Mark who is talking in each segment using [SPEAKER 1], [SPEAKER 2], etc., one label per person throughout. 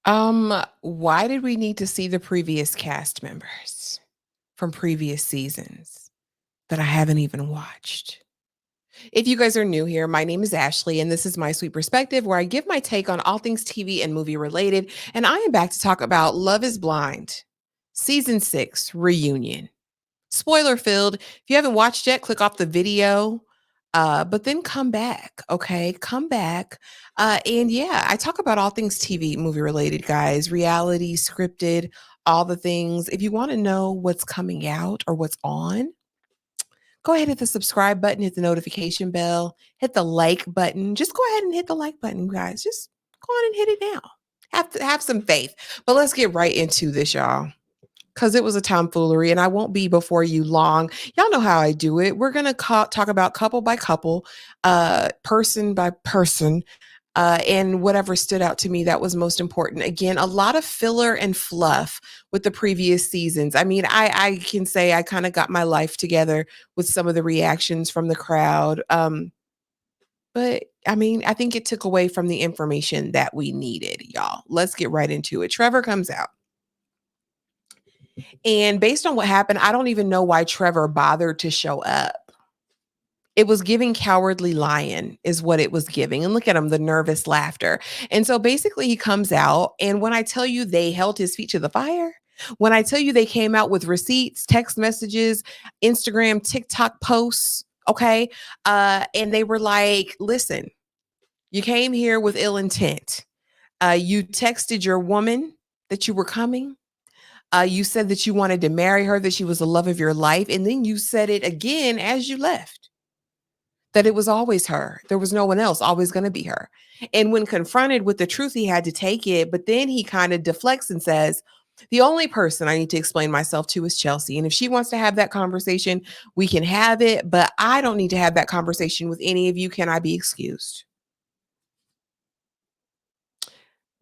[SPEAKER 1] Why did we need to see the previous cast members from previous seasons that I haven't even watched? If you guys are new here, my name is Ashley, and this is My Sweet Perspective, where I give my take on all things TV and movie related. And I am back to talk about Love is Blind, Season 6 Reunion. Spoiler filled. If you haven't watched yet, click off the video. But then come back, okay? Come back. And yeah, I talk about all things TV, movie related, guys, reality, scripted, all the things. If you want to know what's coming out or what's on, go ahead, hit the subscribe button, hit the notification bell, hit the like button. Just go ahead and hit the like button, guys. Just go on and hit it now. Have to have some faith. But let's get right into this, y'all, because it was a tomfoolery and I won't be before you long. Y'all know how I do it. We're going to talk about couple by couple, person by person, and whatever stood out to me that was most important. Again, a lot of filler and fluff with the previous seasons. I mean, I can say I kind of got my life together with some of the reactions from the crowd. But I mean, I think it took away from the information that we needed, y'all. Let's get right into it. Trevor comes out. And based on what happened, I don't even know why Trevor bothered to show up. It was giving cowardly lion, is what it was giving. And look at him, the nervous laughter. And so basically, he comes out. And when I tell you they held his feet to the fire, when I tell you they came out with receipts, text messages, Instagram, TikTok posts, okay? And they were like, listen, you came here with ill intent. You texted your woman that you were coming. You said that you wanted to marry her, that she was the love of your life. And then you said it again as you left, that it was always her. There was no one else, always going to be her. And when confronted with the truth, he had to take it. But then he kind of deflects and says, the only person I need to explain myself to is Chelsea. And if she wants to have that conversation, we can have it. But I don't need to have that conversation with any of you. Can I be excused?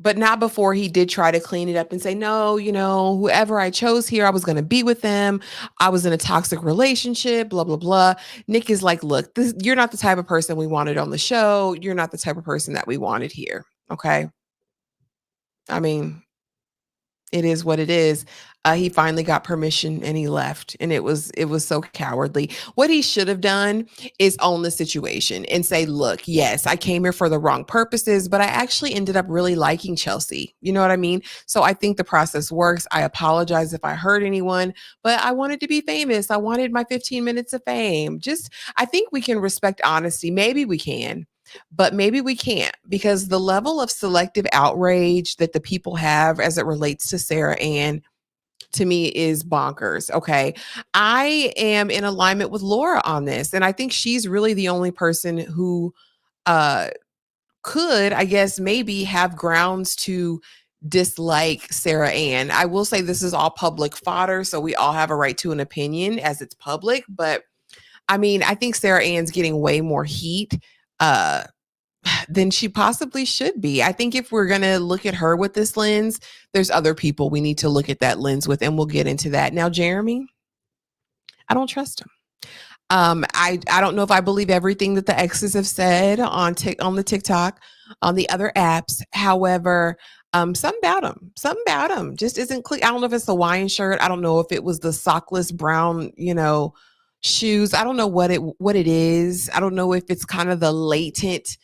[SPEAKER 1] But not before he did try to clean it up and say, no, whoever I chose here, I was going to be with them. I was in a toxic relationship, blah, blah, blah. Nick is like, look, you're not the type of person we wanted on the show. You're not the type of person that we wanted here. Okay. I mean, it is what it is. He finally got permission and he left, and it was so cowardly. What he should have done is own the situation and say, "Look, yes, I came here for the wrong purposes, but I actually ended up really liking Chelsea." You know what I mean? So I think the process works. I apologize if I hurt anyone, but I wanted to be famous. I wanted my 15 minutes of fame. Just I think we can respect honesty. Maybe we can, but maybe we can't, because the level of selective outrage that the people have as it relates to Sarah Ann, to me, is bonkers. Okay. I am in alignment with Laura on this. And I think she's really the only person who uh could, I guess, maybe have grounds to dislike Sarah Ann. I will say this is all public fodder, so we all have a right to an opinion as it's public. But I mean, I think Sarah Ann's getting way more heat uh than she possibly should be. I think if we're going to look at her with this lens, there's other people we need to look at that lens with, and we'll get into that. Now, Jeremy, I don't trust him. I don't know if I believe everything that the exes have said on the TikTok, on the other apps. However, something about him just isn't clear. I don't know if it's the Hawaiian shirt. I don't know if it was the sockless brown, shoes. I don't know what it is. I don't know if it's kind of the latent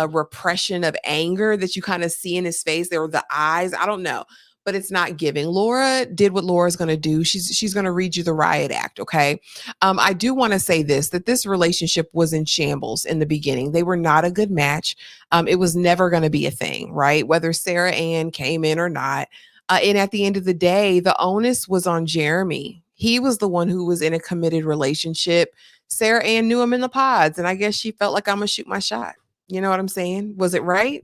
[SPEAKER 1] repression of anger that you kind of see in his face. There were the eyes. I don't know, but it's not giving. Laura did what Laura's going to do. She's going to read you the riot act. Okay. I do want to say that this relationship was in shambles in the beginning. They were not a good match. It was never going to be a thing, right? Whether Sarah Ann came in or not. And at the end of the day, the onus was on Jeremy. He was the one who was in a committed relationship. Sarah Ann knew him in the pods, and I guess she felt like I'm gonna shoot my shot. You know what I'm saying? Was it right?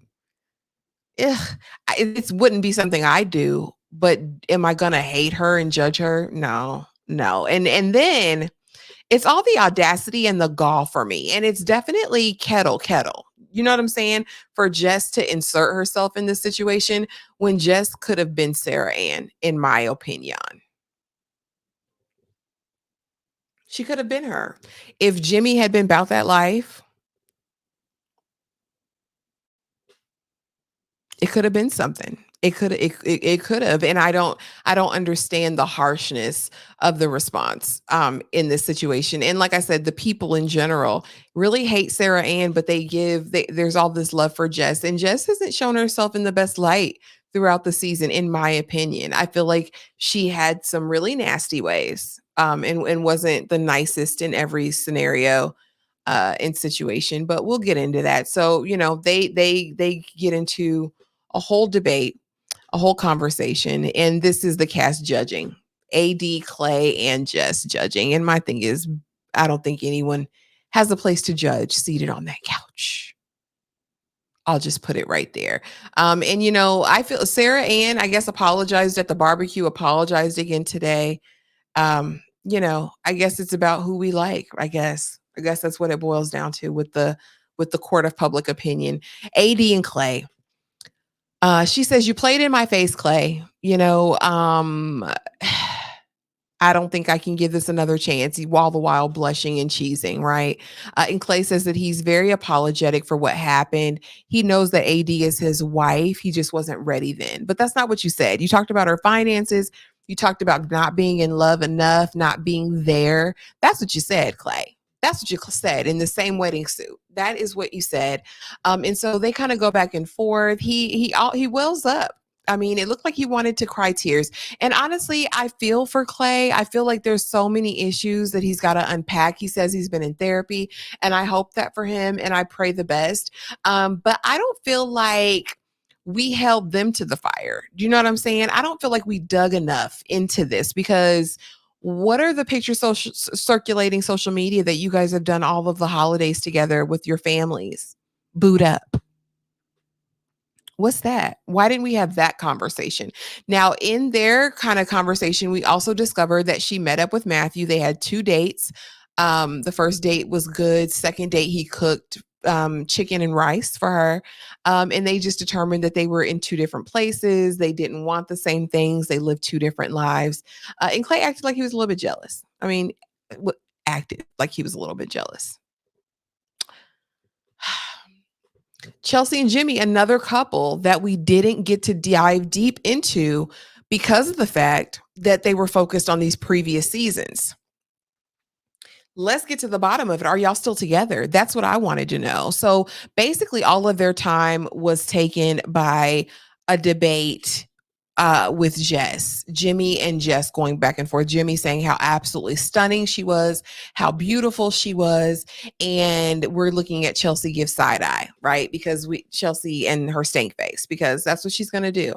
[SPEAKER 1] Ugh, it wouldn't be something I do, but am I gonna hate her and judge her? No, no. And then it's all the audacity and the gall for me. And it's definitely kettle. You know what I'm saying? For Jess to insert herself in this situation when Jess could have been Sarah Ann, in my opinion. She could have been her. If Jimmy had been about that life, it could have been something. It could have, and I don't understand the harshness of the response, in this situation, and like I said, the people in general really hate Sarah Ann, but there's all this love for Jess, and Jess hasn't shown herself in the best light throughout the season, in my opinion. I feel like she had some really nasty ways, and wasn't the nicest in every scenario, and situation, but we'll get into that. So, they get into a whole debate, a whole conversation, and this is the cast judging. AD, Clay, and Jess judging. And my thing is, I don't think anyone has a place to judge seated on that couch. I'll just put it right there. And I feel Sarah Ann, I guess, apologized at the barbecue, apologized again today. I guess it's about who we like, I guess. I guess that's what it boils down to with the court of public opinion. AD and Clay. She says, "You played in my face, Clay. I don't think I can give this another chance," all the while blushing and cheesing, right? And Clay says that he's very apologetic for what happened. He knows that AD is his wife. He just wasn't ready then. But that's not what you said. You talked about her finances. You talked about not being in love enough, not being there. That's what you said, Clay. That's what you said in the same wedding suit. That is what you said. And so they kind of go back and forth. He wells up. I mean, it looked like he wanted to cry tears. And honestly, I feel for Clay. I feel like there's so many issues that he's got to unpack. He says he's been in therapy, and I hope that for him, and I pray the best. But I don't feel like we held them to the fire. Do you know what I'm saying? I don't feel like we dug enough into this, because what are the pictures circulating social media that you guys have done all of the holidays together with your families? Boot up. What's that? Why didn't we have that conversation? Now, in their kind of conversation, we also discovered that she met up with Matthew. They had 2 dates. The first date was good. Second date, he cooked chicken and rice for her. And they just determined that they were in 2 different places. They didn't want the same things. They lived 2 different lives. And Clay acted like he was a little bit jealous. I mean, acted like he was a little bit jealous. Chelsea and Jimmy, another couple that we didn't get to dive deep into because of the fact that they were focused on these previous seasons. Let's get to the bottom of it. Are y'all still together? That's what I wanted to know. So basically, all of their time was taken by a debate with Jess, Jimmy and Jess going back and forth. Jimmy saying how absolutely stunning she was, how beautiful she was, and we're looking at Chelsea give side eye, right? Because Chelsea and her stank face, because that's what she's gonna do.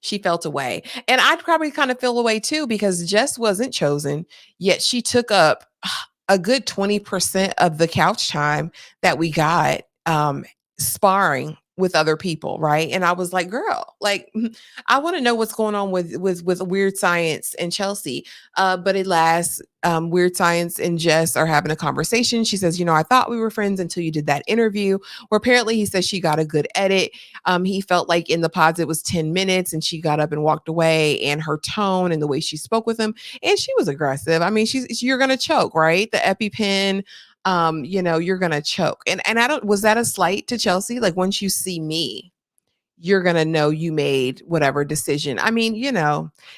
[SPEAKER 1] She felt away, and I'd probably kind of feel away too, because Jess wasn't chosen, yet she took up a good 20% of the couch time that we got, sparring with other people, right? And I was like, "Girl, like, I want to know what's going on with Weird Science and Chelsea." But at last, Weird Science and Jess are having a conversation. She says, "I thought we were friends until you did that interview," where apparently he says she got a good edit. He felt like in the pods it was 10 minutes, and she got up and walked away, and her tone and the way she spoke with him, and she was aggressive. I mean, you're gonna choke, right? The EpiPen, you're gonna choke. And I don't was that a slight to Chelsea? Like, once you see me, you're gonna know you made whatever decision. I mean,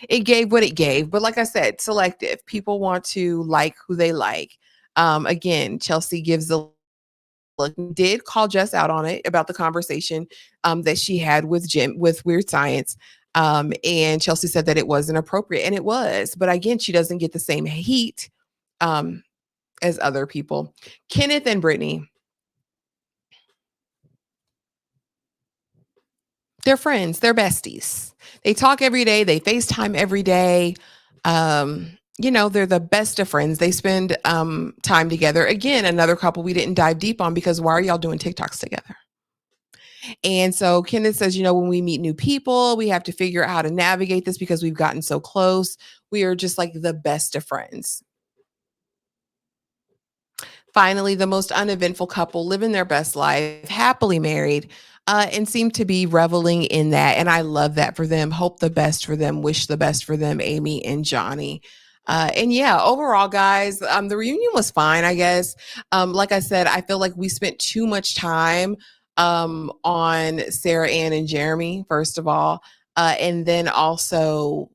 [SPEAKER 1] it gave what it gave. But like I said, selective. People want to like who they like. Again, Chelsea gives a look, did call Jess out on it about the conversation that she had with Weird Science. And Chelsea said that it wasn't appropriate, and it was. But again, she doesn't get the same heat um, as other people. Kenneth and Brittany, they're friends, they're besties. They talk every day, they FaceTime every day. They're the best of friends. They spend time together. Again, another couple we didn't dive deep on, because why are y'all doing TikToks together? And so Kenneth says, when we meet new people, we have to figure out how to navigate this because we've gotten so close. We are just like the best of friends. Finally, the most uneventful couple living their best life, happily married, and seem to be reveling in that. And I love that for them. Hope the best for them. Wish the best for them, Amy and Johnny. And yeah, overall, guys, the reunion was fine, I guess. Like I said, I feel like we spent too much time on Sarah Ann and Jeremy, first of all. And then also,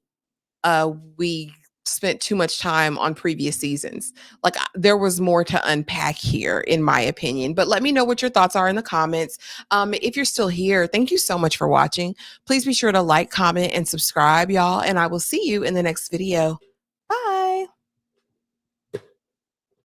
[SPEAKER 1] we spent too much time on previous seasons. Like, there was more to unpack here, in my opinion. But let me know what your thoughts are in the comments. If you're still here, thank you so much for watching. Please be sure to like, comment, and subscribe, y'all. And I will see you in the next video.